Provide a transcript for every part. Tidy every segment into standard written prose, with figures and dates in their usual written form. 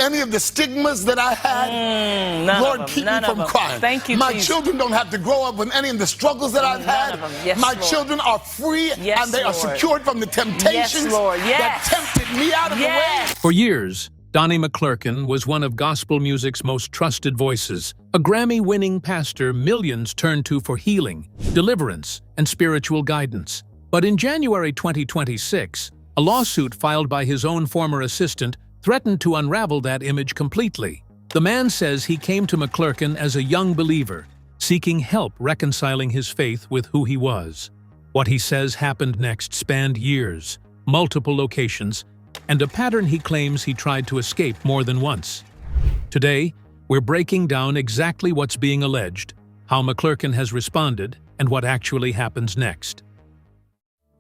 any of the stigmas that I had. Lord, keep me from crying. Thank you, My Jesus. children don't have to grow up with any of the struggles that I've had. Yes, My Lord. children are free, Yes, and they are Lord. secured from the temptations Yes, Lord. Yes. that tempted me out of the way. For years, Donnie McClurkin was one of gospel music's most trusted voices, a Grammy-winning pastor millions turned to for healing, deliverance, and spiritual guidance. But in January 2026, a lawsuit filed by his own former assistant threatened to unravel that image completely. The man says he came to McClurkin as a young believer, seeking help reconciling his faith with who he was. What he says happened next spanned years, multiple locations, and a pattern he claims he tried to escape more than once. Today, we're breaking down exactly what's being alleged, how McClurkin has responded, and what actually happens next.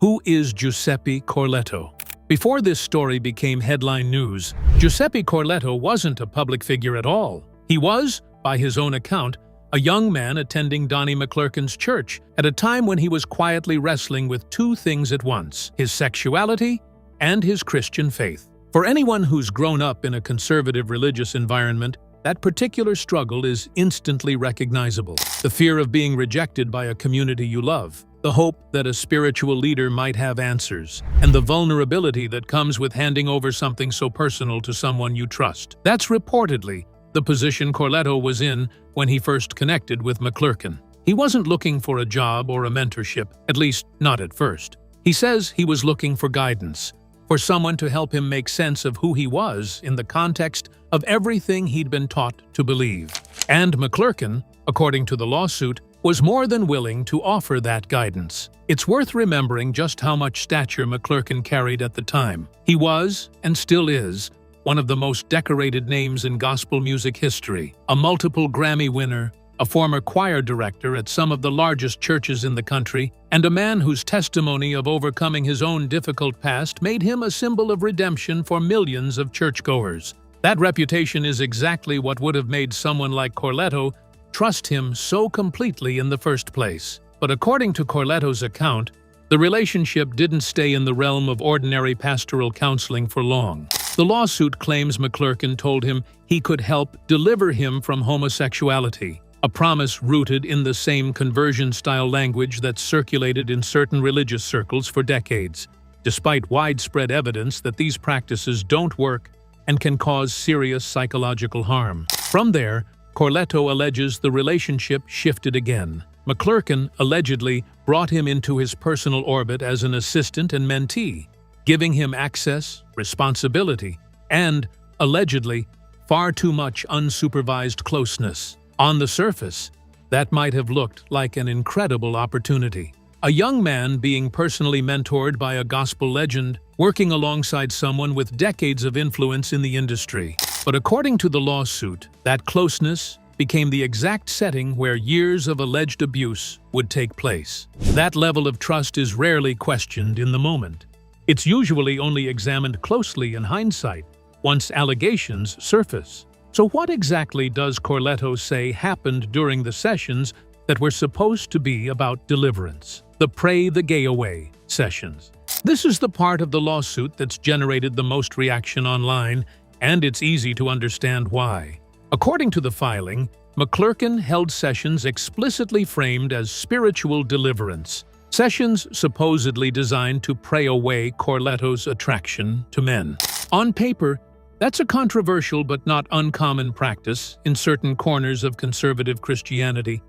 Who is Giuseppe Corletto? Before this story became headline news, Giuseppe Corletto wasn't a public figure at all. He was, by his own account, a young man attending Donnie McClurkin's church at a time when he was quietly wrestling with two things at once: his sexuality and his Christian faith. For anyone who's grown up in a conservative religious environment, that particular struggle is instantly recognizable. The fear of being rejected by a community you love, the hope that a spiritual leader might have answers, and the vulnerability that comes with handing over something so personal to someone you trust. That's reportedly the position Corletto was in when he first connected with McClurkin. He wasn't looking for a job or a mentorship, at least not at first. He says he was looking for guidance, for someone to help him make sense of who he was in the context of everything he'd been taught to believe. And McClurkin, according to the lawsuit, was more than willing to offer that guidance. It's worth remembering just how much stature McClurkin carried at the time. He was, and still is, one of the most decorated names in gospel music history, a multiple Grammy winner, a former choir director at some of the largest churches in the country, and a man whose testimony of overcoming his own difficult past made him a symbol of redemption for millions of churchgoers. That reputation is exactly what would have made someone like Corletto trust him so completely in the first place. But according to Corletto's account, the relationship didn't stay in the realm of ordinary pastoral counseling for long. The lawsuit claims McClurkin told him he could help deliver him from homosexuality, a promise rooted in the same conversion-style language that circulated in certain religious circles for decades, despite widespread evidence that these practices don't work and can cause serious psychological harm. From there, Corletto alleges the relationship shifted again. McClurkin allegedly brought him into his personal orbit as an assistant and mentee, giving him access, responsibility, and, allegedly, far too much unsupervised closeness. On the surface, that might have looked like an incredible opportunity. A young man being personally mentored by a gospel legend, working alongside someone with decades of influence in the industry. But according to the lawsuit, that closeness became the exact setting where years of alleged abuse would take place. That level of trust is rarely questioned in the moment. It's usually only examined closely in hindsight, once allegations surface. So what exactly does Corletto say happened during the sessions that were supposed to be about deliverance? The Pray the Gay Away sessions. This is the part of the lawsuit that's generated the most reaction online, and it's easy to understand why. According to the filing, McClurkin held sessions explicitly framed as spiritual deliverance, sessions supposedly designed to pray away Corletto's attraction to men. On paper, that's a controversial but not uncommon practice in certain corners of conservative Christianity,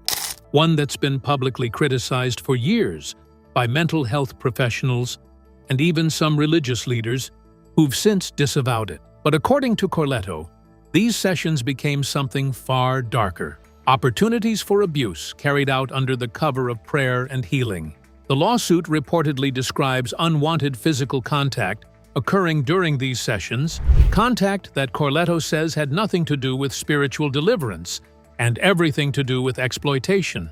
one that's been publicly criticized for years by mental health professionals and even some religious leaders who've since disavowed it. But according to Corletto, these sessions became something far darker, opportunities for abuse carried out under the cover of prayer and healing. The lawsuit reportedly describes unwanted physical contact occurring during these sessions, contact that Corletto says had nothing to do with spiritual deliverance and everything to do with exploitation.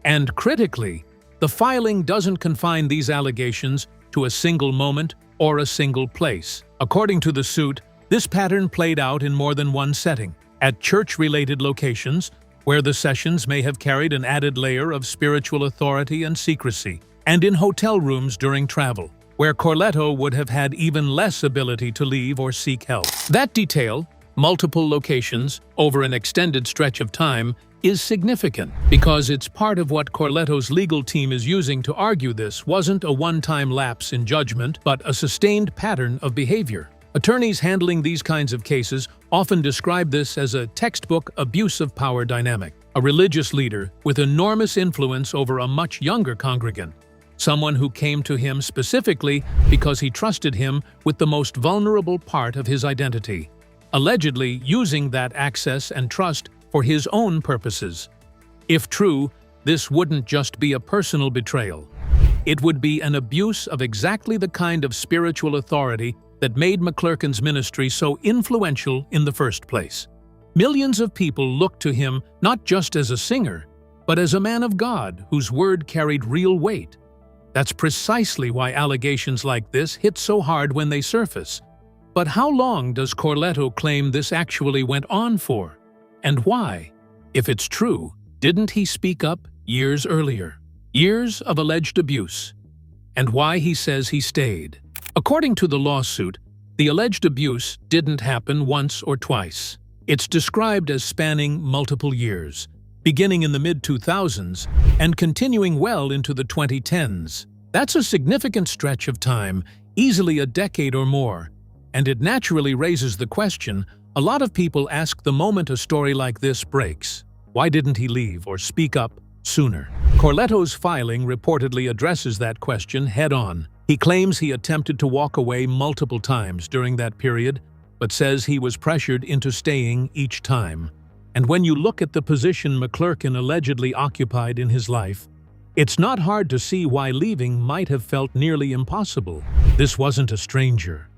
And critically, the filing doesn't confine these allegations to a single moment or a single place. According to the suit, this pattern played out in more than one setting, at church-related locations, where the sessions may have carried an added layer of spiritual authority and secrecy, and in hotel rooms during travel, where Corletto would have had even less ability to leave or seek help. That detail, multiple locations, over an extended stretch of time, is significant because it's part of what Corletto's legal team is using to argue this wasn't a one-time lapse in judgment, but a sustained pattern of behavior. Attorneys handling these kinds of cases often describe this as a textbook abuse of power dynamic, a religious leader with enormous influence over a much younger congregant, someone who came to him specifically because he trusted him with the most vulnerable part of his identity, allegedly using that access and trust for his own purposes. If true, this wouldn't just be a personal betrayal. It would be an abuse of exactly the kind of spiritual authority that made McClurkin's ministry so influential in the first place. Millions of people looked to him not just as a singer, but as a man of God whose word carried real weight. That's precisely why allegations like this hit so hard when they surface. But how long does Corletto claim this actually went on for? And why? If it's true, didn't he speak up years earlier? Years of alleged abuse. And why he says he stayed. According to the lawsuit, the alleged abuse didn't happen once or twice. It's described as spanning multiple years, beginning in the mid-2000s and continuing well into the 2010s. That's a significant stretch of time, easily a decade or more. And it naturally raises the question a lot of people ask the moment a story like this breaks. Why didn't he leave or speak up sooner? Corletto's filing reportedly addresses that question head-on. He claims he attempted to walk away multiple times during that period, but says he was pressured into staying each time. And when you look at the position McClurkin allegedly occupied in his life, it's not hard to see why leaving might have felt nearly impossible. This wasn't a stranger.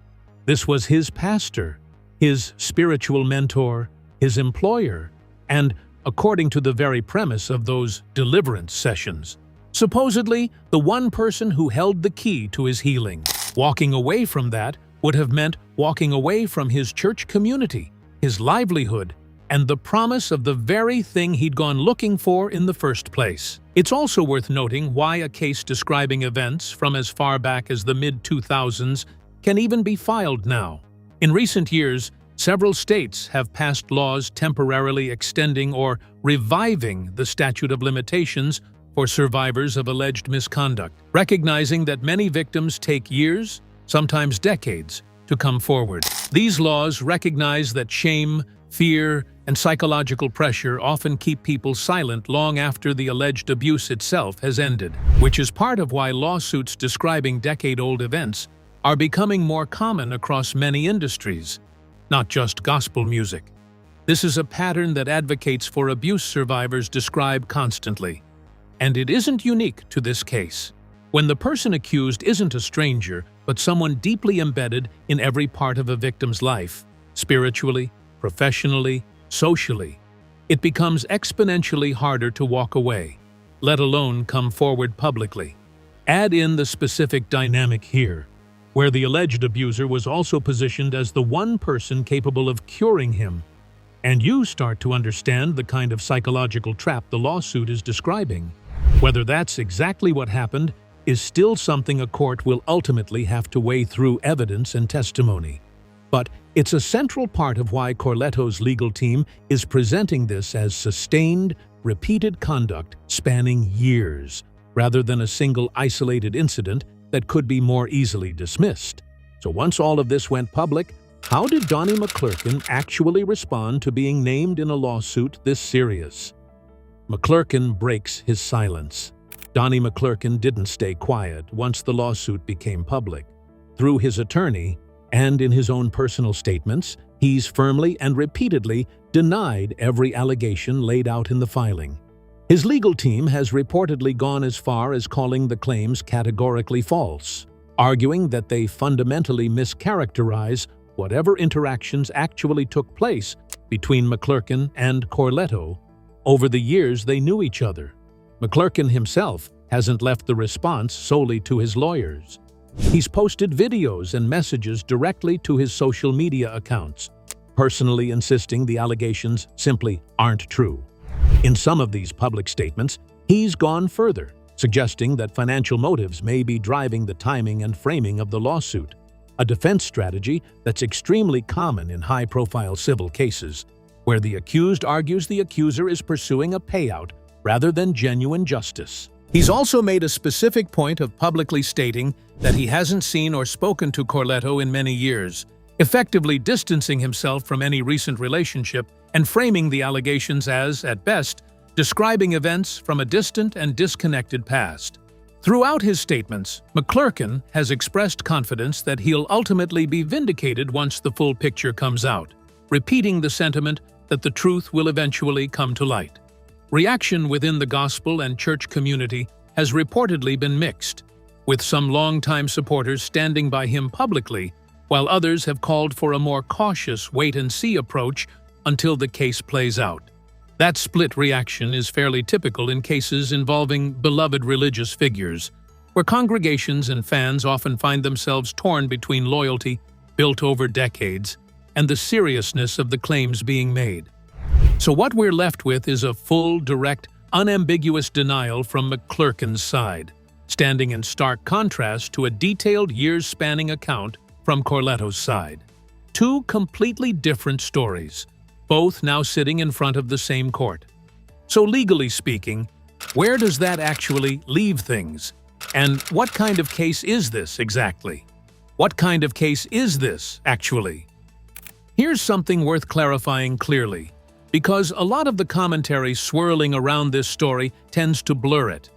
This was his pastor, his spiritual mentor, his employer, and, according to the very premise of those deliverance sessions, supposedly the one person who held the key to his healing. Walking away from that would have meant walking away from his church community, his livelihood, and the promise of the very thing he'd gone looking for in the first place. It's also worth noting why a case describing events from as far back as the mid-2000s can even be filed now. In recent years, several states have passed laws temporarily extending or reviving the statute of limitations for survivors of alleged misconduct, recognizing that many victims take years, sometimes decades, to come forward. These laws recognize that shame, fear, and psychological pressure often keep people silent long after the alleged abuse itself has ended, which is part of why lawsuits describing decade-old events are becoming more common across many industries, not just gospel music. This is a pattern that advocates for abuse survivors describe constantly. And it isn't unique to this case. When the person accused isn't a stranger, but someone deeply embedded in every part of a victim's life, spiritually, professionally, socially, it becomes exponentially harder to walk away, let alone come forward publicly. Add in the specific dynamic here, where the alleged abuser was also positioned as the one person capable of curing him, and you start to understand the kind of psychological trap the lawsuit is describing. Whether that's exactly what happened is still something a court will ultimately have to weigh through evidence and testimony. But it's a central part of why Corletto's legal team is presenting this as sustained, repeated conduct spanning years, rather than a single isolated incident that could be more easily dismissed. So once all of this went public, how did Donnie McClurkin actually respond to being named in a lawsuit this serious? McClurkin breaks his silence. Donnie McClurkin didn't stay quiet once the lawsuit became public. Through his attorney, and in his own personal statements, he's firmly and repeatedly denied every allegation laid out in the filing. His legal team has reportedly gone as far as calling the claims categorically false, arguing that they fundamentally mischaracterize whatever interactions actually took place between McClurkin and Corletto over the years they knew each other. McClurkin himself hasn't left the response solely to his lawyers. He's posted videos and messages directly to his social media accounts, personally insisting the allegations simply aren't true. In some of these public statements, he's gone further, suggesting that financial motives may be driving the timing and framing of the lawsuit. a defense strategy that's extremely common in high-profile civil cases, where the accused argues the accuser is pursuing a payout rather than genuine justice. He's also made a specific point of publicly stating that he hasn't seen or spoken to Corletto in many years, effectively distancing himself from any recent relationship and framing the allegations as, at best, describing events from a distant and disconnected past. Throughout his statements, McClurkin has expressed confidence that he'll ultimately be vindicated once the full picture comes out, repeating the sentiment that the truth will eventually come to light. Reaction within the gospel and church community has reportedly been mixed, with some longtime supporters standing by him publicly, while others have called for a more cautious wait-and-see approach until the case plays out. That split reaction is fairly typical in cases involving beloved religious figures, where congregations and fans often find themselves torn between loyalty, built over decades, and the seriousness of the claims being made. So what we're left with is a full, direct, unambiguous denial from McClurkin's side, standing in stark contrast to a detailed years-spanning account from Corletto's side. Two completely different stories, both now sitting in front of the same court. So legally speaking, where does that actually leave things? And what kind of case is this exactly? What kind of case is this, actually? Here's something worth clarifying clearly, because a lot of the commentary swirling around this story tends to blur it.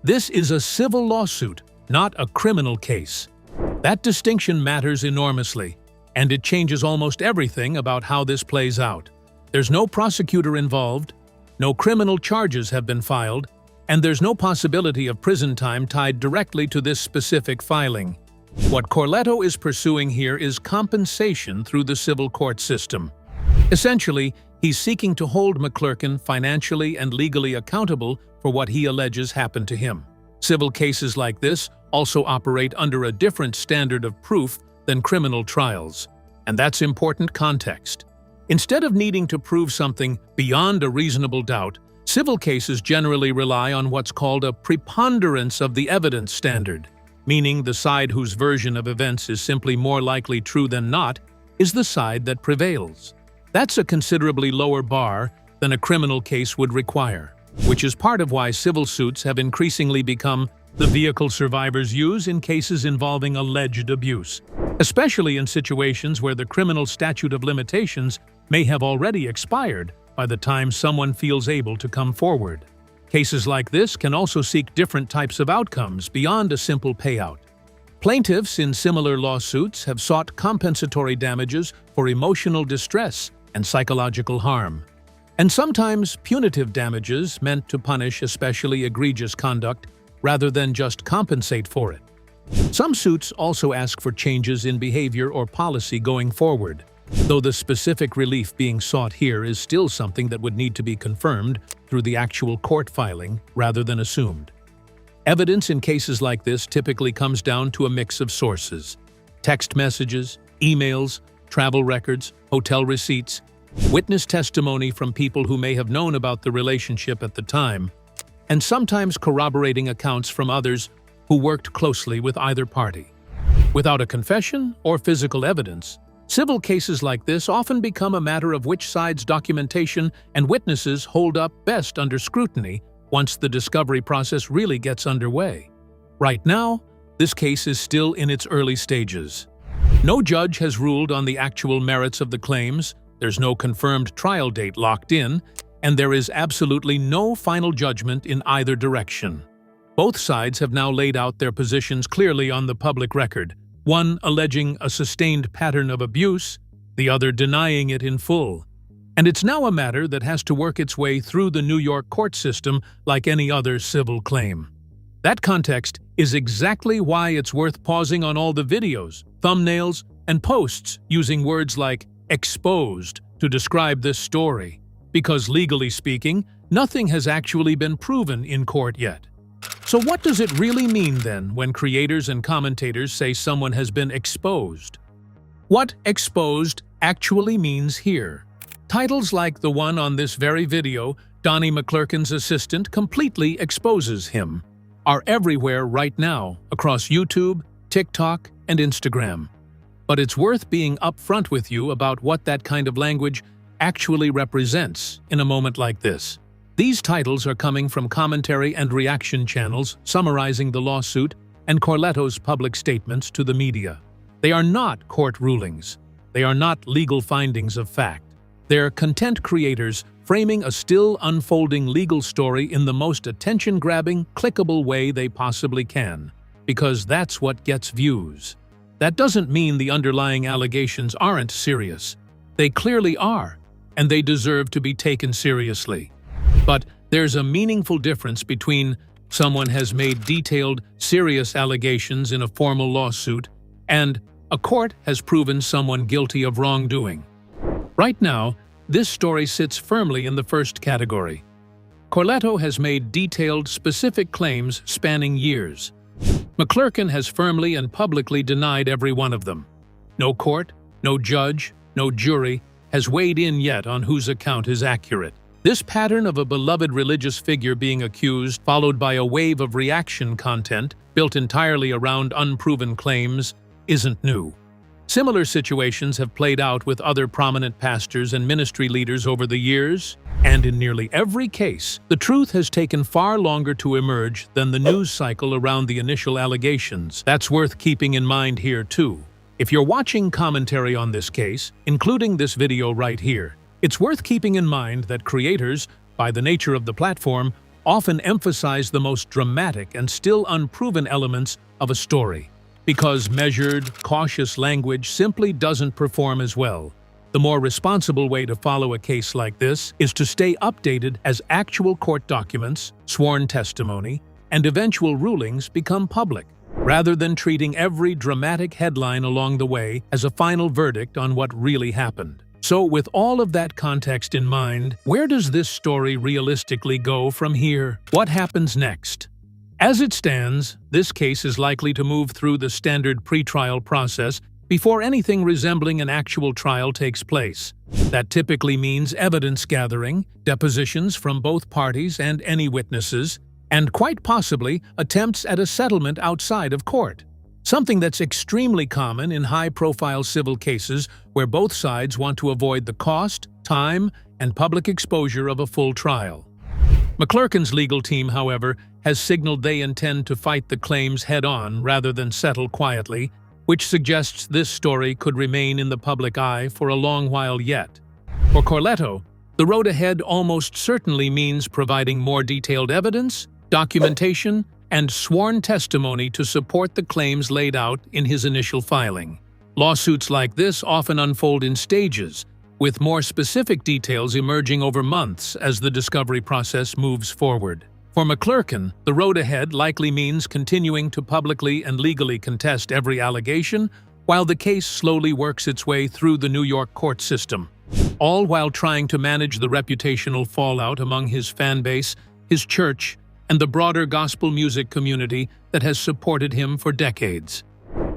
This is a civil lawsuit, not a criminal case. That distinction matters enormously, and it changes almost everything about how this plays out. There's no prosecutor involved, no criminal charges have been filed, and there's no possibility of prison time tied directly to this specific filing. What Corletto is pursuing here is compensation through the civil court system. Essentially, he's seeking to hold McClurkin financially and legally accountable for what he alleges happened to him. Civil cases like this also operate under a different standard of proof than criminal trials, and that's important context. Instead of needing to prove something beyond a reasonable doubt, civil cases generally rely on what's called a preponderance of the evidence standard, meaning the side whose version of events is simply more likely true than not is the side that prevails. That's a considerably lower bar than a criminal case would require, which is part of why civil suits have increasingly become the vehicle survivors use in cases involving alleged abuse, especially in situations where the criminal statute of limitations may have already expired by the time someone feels able to come forward. Cases like this can also seek different types of outcomes beyond a simple payout. Plaintiffs in similar lawsuits have sought compensatory damages for emotional distress and psychological harm, and sometimes punitive damages meant to punish especially egregious conduct rather than just compensate for it. Some suits also ask for changes in behavior or policy going forward, though the specific relief being sought here is still something that would need to be confirmed through the actual court filing rather than assumed. Evidence in cases like this typically comes down to a mix of sources: text messages, emails, travel records, hotel receipts, witness testimony from people who may have known about the relationship at the time, and sometimes corroborating accounts from others who worked closely with either party. Without a confession or physical evidence, civil cases like this often become a matter of which side's documentation and witnesses hold up best under scrutiny once the discovery process really gets underway. Right now, this case is still in its early stages. No judge has ruled on the actual merits of the claims, there's no confirmed trial date locked in, and there is absolutely no final judgment in either direction. Both sides have now laid out their positions clearly on the public record, one alleging a sustained pattern of abuse, the other denying it in full. And it's now a matter that has to work its way through the New York court system like any other civil claim. That context is exactly why it's worth pausing on all the videos, thumbnails, and posts using words like exposed to describe this story, because legally speaking, nothing has actually been proven in court yet. So what does it really mean then when creators and commentators say someone has been exposed? What exposed actually means here? Titles like the one on this very video, Donnie McClurkin's assistant completely exposes him, are everywhere right now across YouTube, TikTok, and Instagram. but it's worth being upfront with you about what that kind of language actually represents in a moment like this. These titles are coming from commentary and reaction channels summarizing the lawsuit and Corletto's public statements to the media. They are not court rulings. They are not legal findings of fact. They're content creators framing a still unfolding legal story in the most attention-grabbing, clickable way they possibly can, because that's what gets views. That doesn't mean the underlying allegations aren't serious. They clearly are, and they deserve to be taken seriously. But there's a meaningful difference between someone has made detailed, serious allegations in a formal lawsuit and a court has proven someone guilty of wrongdoing. Right now, this story sits firmly in the first category. Corletto has made detailed, specific claims spanning years. McClurkin has firmly and publicly denied every one of them. No court, no judge, no jury has weighed in yet on whose account is accurate. This pattern of a beloved religious figure being accused, followed by a wave of reaction content built entirely around unproven claims, isn't new. Similar situations have played out with other prominent pastors and ministry leaders over the years, and in nearly every case, the truth has taken far longer to emerge than the news cycle around the initial allegations. That's worth keeping in mind here too. If you're watching commentary on this case, including this video right here, it's worth keeping in mind that creators, by the nature of the platform, often emphasize the most dramatic and still unproven elements of a story, because measured, cautious language simply doesn't perform as well. The more responsible way to follow a case like this is to stay updated as actual court documents, sworn testimony, and eventual rulings become public, rather than treating every dramatic headline along the way as a final verdict on what really happened. So, with all of that context in mind, where does this story realistically go from here? What happens next? As it stands, this case is likely to move through the standard pretrial process before anything resembling an actual trial takes place. That typically means evidence gathering, depositions from both parties and any witnesses, and quite possibly attempts at a settlement outside of court. Something that's extremely common in high-profile civil cases where both sides want to avoid the cost, time, and public exposure of a full trial. McClurkin's legal team, however, has signaled they intend to fight the claims head-on rather than settle quietly, which suggests this story could remain in the public eye for a long while yet. For Corletto, the road ahead almost certainly means providing more detailed evidence, documentation, and sworn testimony to support the claims laid out in his initial filing. Lawsuits like this often unfold in stages, with more specific details emerging over months as the discovery process moves forward. For McClurkin, the road ahead likely means continuing to publicly and legally contest every allegation while the case slowly works its way through the New York court system, all while trying to manage the reputational fallout among his fan base, his church, and the broader gospel music community that has supported him for decades.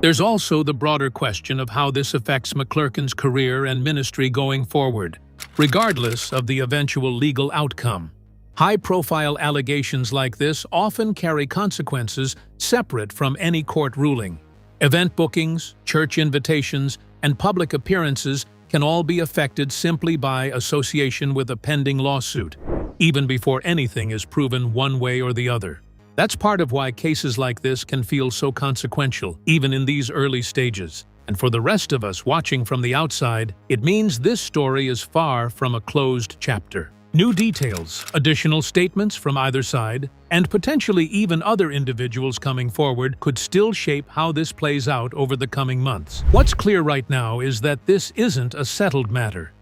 There's also the broader question of how this affects McClurkin's career and ministry going forward, regardless of the eventual legal outcome. High-profile allegations like this often carry consequences separate from any court ruling. Event bookings, church invitations, and public appearances can all be affected simply by association with a pending lawsuit, even before anything is proven one way or the other. That's part of why cases like this can feel so consequential, even in these early stages. And for the rest of us watching from the outside, it means this story is far from a closed chapter. New details, additional statements from either side, and potentially even other individuals coming forward could still shape how this plays out over the coming months. What's clear right now is that this isn't a settled matter.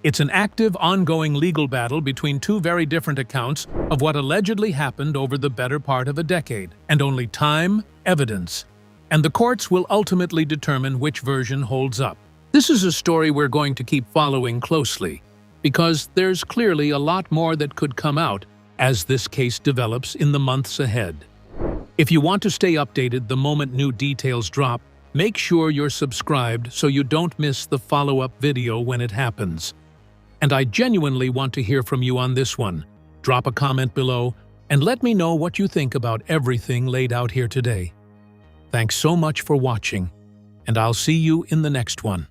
It's an active, ongoing legal battle between two very different accounts of what allegedly happened over the better part of a decade, and only time, evidence, and the courts will ultimately determine which version holds up. This is a story we're going to keep following closely, because there's clearly a lot more that could come out as this case develops in the months ahead. If you want to stay updated the moment new details drop, make sure you're subscribed so you don't miss the follow-up video when it happens. And I genuinely want to hear from you on this one. Drop a comment below and let me know what you think about everything laid out here today. Thanks so much for watching, and I'll see you in the next one.